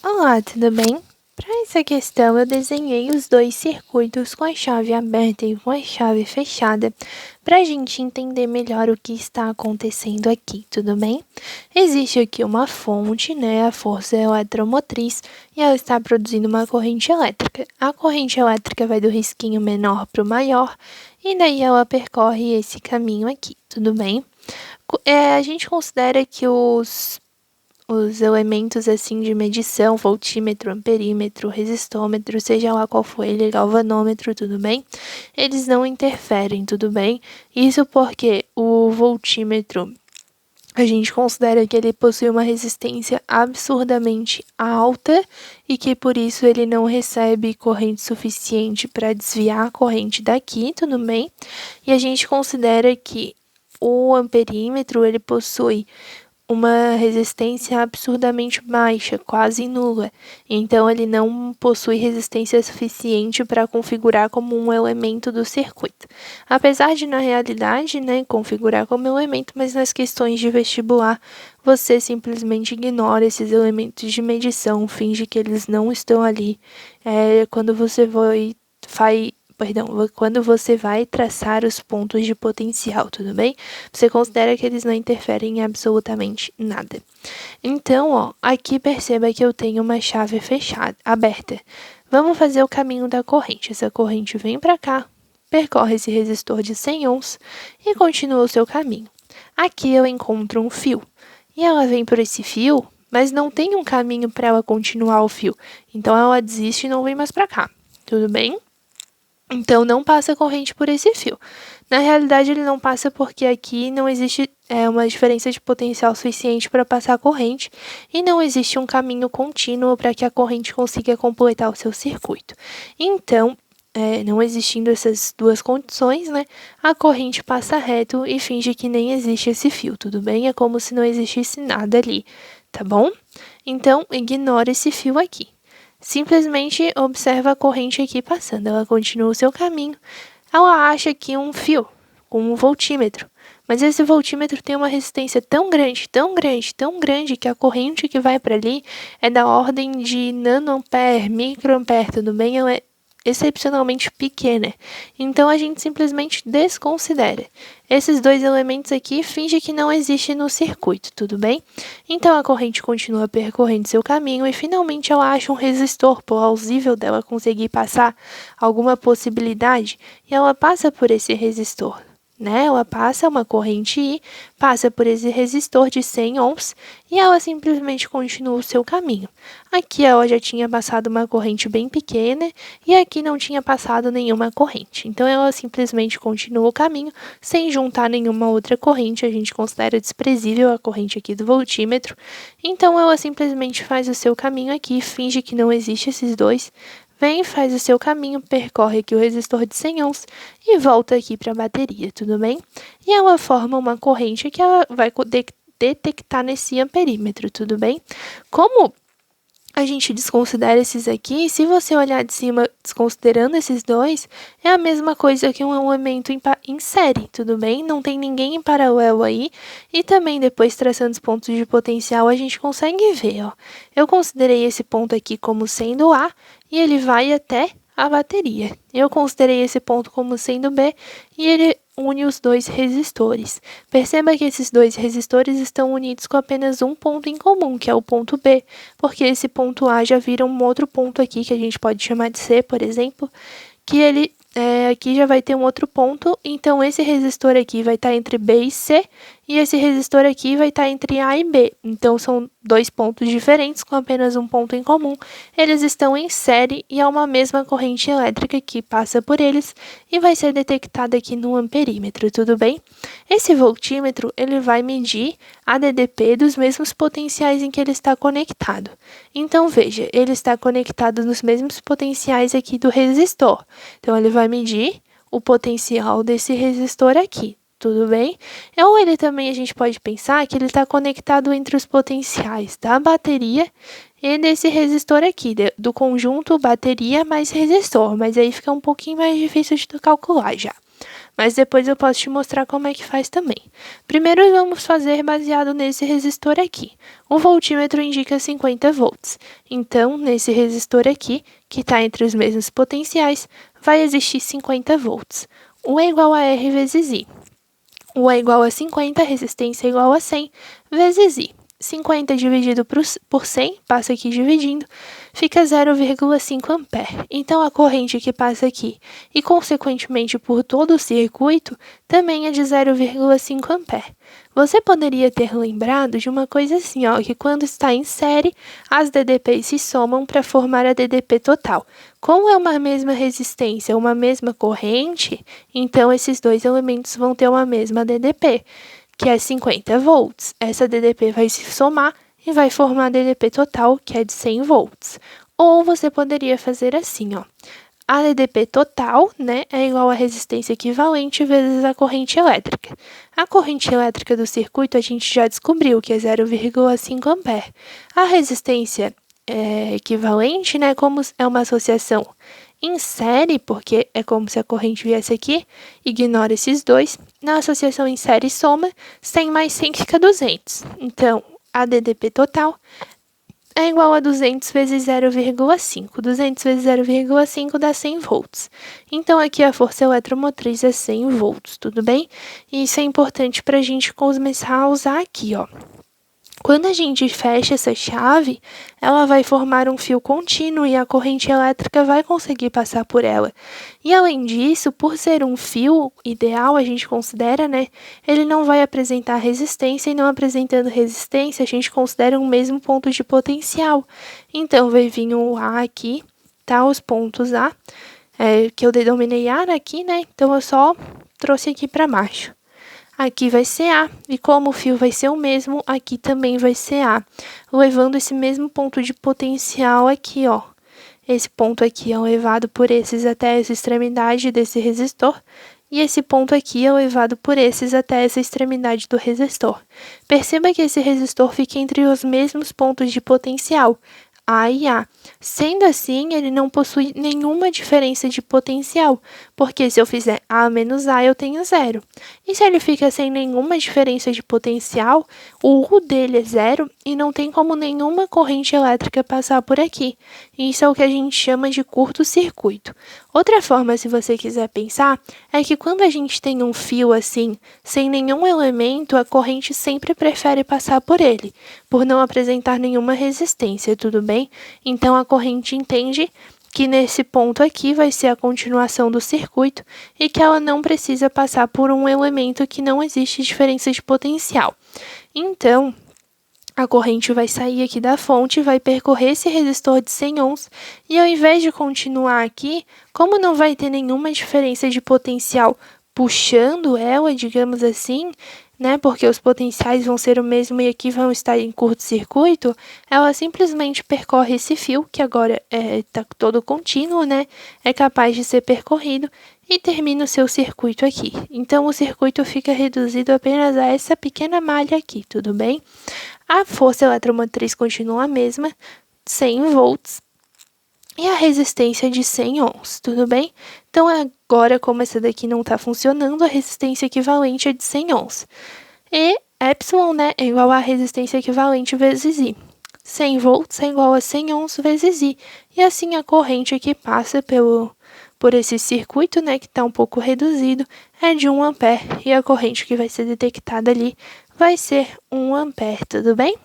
Olá, tudo bem? Para essa questão, eu desenhei os dois circuitos com a chave aberta e com a chave fechada, para a gente entender melhor o que está acontecendo aqui, tudo bem? Existe aqui uma fonte, né, a força eletromotriz, e ela está produzindo uma corrente elétrica. A corrente elétrica vai do risquinho menor para o maior, e daí ela percorre esse caminho aqui, tudo bem? A gente considera que os elementos assim de medição, voltímetro, amperímetro, resistômetro, seja lá qual for ele, galvanômetro, tudo bem? Eles não interferem, tudo bem? Isso porque o voltímetro, a gente considera que ele possui uma resistência absurdamente alta e que por isso ele não recebe corrente suficiente para desviar a corrente daqui, tudo bem? E a gente considera que o amperímetro, ele possui uma resistência absurdamente baixa, quase nula. Então, ele não possui resistência suficiente para configurar como um elemento do circuito. Apesar de, na realidade, né, configurar como elemento, mas nas questões de vestibular, você simplesmente ignora esses elementos de medição, finge que eles não estão ali. Quando você quando você vai traçar os pontos de potencial, tudo bem? Você considera que eles não interferem em absolutamente nada. Então, ó, aqui perceba que eu tenho uma chave fechada, aberta. Vamos fazer o caminho da corrente. Essa corrente vem para cá, percorre esse resistor de 100 ohms e continua o seu caminho. Aqui eu encontro um fio e ela vem por esse fio, mas não tem um caminho para ela continuar o fio. Então ela desiste e não vem mais para cá. Tudo bem? Então, não passa corrente por esse fio. Na realidade, ele não passa porque aqui não existe uma diferença de potencial suficiente para passar a corrente e não existe um caminho contínuo para que a corrente consiga completar o seu circuito. Então, não existindo essas duas condições, né, a corrente passa reto e finge que nem existe esse fio, tudo bem? É como se não existisse nada ali, tá bom? Então, ignora esse fio aqui. Simplesmente observa a corrente aqui passando, ela continua o seu caminho. Ela acha aqui um fio com um voltímetro, mas esse voltímetro tem uma resistência tão grande, tão grande, tão grande que a corrente que vai para ali é da ordem de nanoampere, microampere, tudo bem? Ela é excepcionalmente pequena. Então a gente simplesmente desconsidera. Esses dois elementos aqui finge que não existem no circuito, tudo bem? Então a corrente continua percorrendo seu caminho e finalmente ela acha um resistor plausível dela conseguir passar alguma possibilidade e ela passa por esse resistor. Ela passa uma corrente I, passa por esse resistor de 100 ohms e ela simplesmente continua o seu caminho. Aqui ela já tinha passado uma corrente bem pequena e aqui não tinha passado nenhuma corrente. Então ela simplesmente continua o caminho sem juntar nenhuma outra corrente. A gente considera desprezível a corrente aqui do voltímetro. Então ela simplesmente faz o seu caminho aqui, finge que não existe esses dois. Vem, faz o seu caminho, percorre aqui o resistor de 100 ohms e volta aqui para a bateria, tudo bem? E ela forma uma corrente que ela vai detectar nesse amperímetro, tudo bem? Como a gente desconsidera esses aqui, se você olhar de cima desconsiderando esses dois, é a mesma coisa que um elemento em série, tudo bem? Não tem ninguém em paralelo aí. E também depois traçando os pontos de potencial, a gente consegue ver, ó. Eu considerei esse ponto aqui como sendo A e ele vai até a bateria. Eu considerei esse ponto como sendo B e ele une os dois resistores. Perceba que esses dois resistores estão unidos com apenas um ponto em comum, que é o ponto B, porque esse ponto A já vira um outro ponto aqui, que a gente pode chamar de C, por exemplo, que ele aqui já vai ter um outro ponto, então esse resistor aqui vai estar entre B e C, e esse resistor aqui vai estar entre A e B. Então, são dois pontos diferentes com apenas um ponto em comum. Eles estão em série e há uma mesma corrente elétrica que passa por eles e vai ser detectada aqui no amperímetro, tudo bem? Esse voltímetro, ele vai medir a DDP dos mesmos potenciais em que ele está conectado. Então, veja, ele está conectado nos mesmos potenciais aqui do resistor. Então, ele vai medir o potencial desse resistor aqui. Tudo bem? Ou ele também, a gente pode pensar que ele está conectado entre os potenciais da bateria e desse resistor aqui, do conjunto bateria mais resistor, mas aí fica um pouquinho mais difícil de calcular já. mas depois eu posso te mostrar como é que faz também. Primeiro vamos fazer baseado nesse resistor aqui. O voltímetro indica 50 volts, então nesse resistor aqui, que está entre os mesmos potenciais, vai existir 50 volts. U é igual a R vezes I. U é igual a 50, resistência é igual a 100, vezes I. 50 dividido por 100, passa aqui dividindo, fica 0,5 ampere. Então, a corrente que passa aqui e, consequentemente, por todo o circuito, também é de 0,5 ampere. Você poderia ter lembrado de uma coisa assim, ó, que quando está em série, as DDPs se somam para formar a DDP total. Como é uma mesma resistência, uma mesma corrente, então esses dois elementos vão ter uma mesma DDP, que é 50 volts. Essa DDP vai se somar e vai formar a DDP total, que é de 100 volts. Ou você poderia fazer assim, ó. A DDP total, né, é igual à resistência equivalente vezes a corrente elétrica. A corrente elétrica do circuito a gente já descobriu que é 0,5 ampere. A resistência equivalente, né, como é uma associação em série, porque é como se a corrente viesse aqui, ignora esses dois. Na associação em série soma, 100 mais 100 fica 200. Então, a DDP total é igual a 200 vezes 0,5. 200 vezes 0,5 dá 100 volts. Então, aqui a força eletromotriz é 100 volts, tudo bem? E isso é importante para a gente começar a usar aqui, ó. Quando a gente fecha essa chave, ela vai formar um fio contínuo e a corrente elétrica vai conseguir passar por ela. E além disso, por ser um fio ideal, a gente considera, né? Ele não vai apresentar resistência e não apresentando resistência, a gente considera um mesmo ponto de potencial. Então, vai vir o A aqui, tá? Os pontos A, que eu denominei A aqui, né? Então, eu só trouxe aqui para baixo. Aqui vai ser A, e como o fio vai ser o mesmo, aqui também vai ser A, levando esse mesmo ponto de potencial aqui, ó. Esse ponto aqui é levado por esses até essa extremidade desse resistor, e esse ponto aqui é levado por esses até essa extremidade do resistor. Perceba que esse resistor fica entre os mesmos pontos de potencial, A e A. Sendo assim, ele não possui nenhuma diferença de potencial, porque se eu fizer A menos A, eu tenho zero. E se ele fica sem nenhuma diferença de potencial, o U dele é zero e não tem como nenhuma corrente elétrica passar por aqui. Isso é o que a gente chama de curto-circuito. Outra forma, se você quiser pensar, é que quando a gente tem um fio assim, sem nenhum elemento, a corrente sempre prefere passar por ele, por não apresentar nenhuma resistência, tudo bem? Então, a corrente entende que nesse ponto aqui vai ser a continuação do circuito e que ela não precisa passar por um elemento que não existe diferença de potencial. Então, a corrente vai sair aqui da fonte, vai percorrer esse resistor de 100 ohms e ao invés de continuar aqui, como não vai ter nenhuma diferença de potencial puxando ela, digamos assim, né, porque os potenciais vão ser o mesmo e aqui vão estar em curto-circuito, ela simplesmente percorre esse fio, que agora está todo contínuo, né, é capaz de ser percorrido, e termina o seu circuito aqui. Então, o circuito fica reduzido apenas a essa pequena malha aqui, tudo bem? A força eletromotriz continua a mesma, 100 volts, e a resistência de 100 ohms, tudo bem? Então, agora, como essa daqui não está funcionando, a resistência equivalente é de 100 ohms. E epsilon, né, é igual a resistência equivalente vezes I. 100 volts é igual a 100 ohms vezes I. E assim, a corrente que passa por esse circuito, né, que está um pouco reduzido, é de 1 ampere. E a corrente que vai ser detectada ali vai ser 1 ampere, tudo bem?